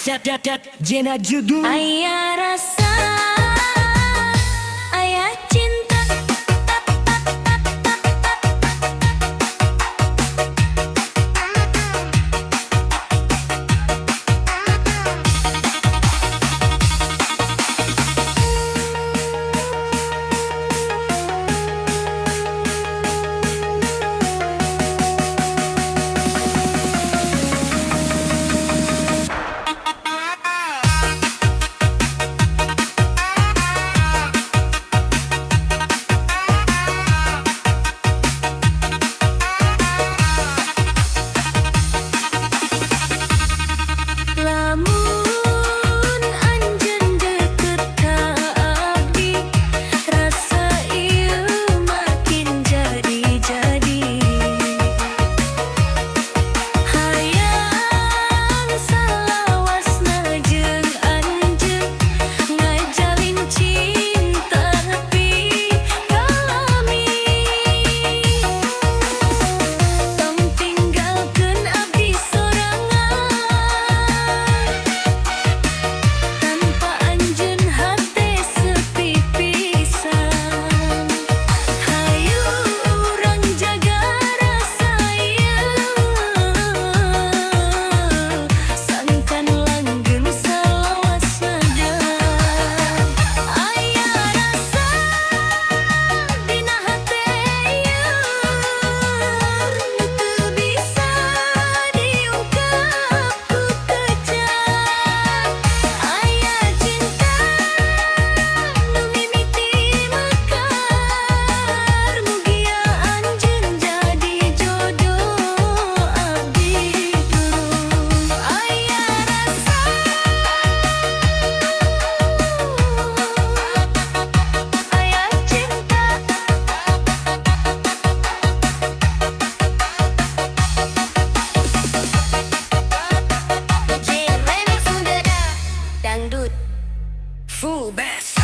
Jena Judu. Ayah rasa, ayah cinta. Lamun anjeun deukeut ka abdi, rasa ieu makin jadi-jadi. Hayang salawasna jeung anjeun ngajalin cinta nepi kalami. Tong tinggalkeun abdi sorangan, tanpa anjeun hate sepi pisan. Hayu urang jaga rasa ieu, sangkan langgeng salawasna deui. Aya rasa dina hate ieu, nu teu bisa diungkap ku kejar. Aya cinta nu mimiti mekar, mugia anjeun jadi jodoh abdi dulu. Aya rasa, aya cinta. J Remix Udara Dangdut Full bass.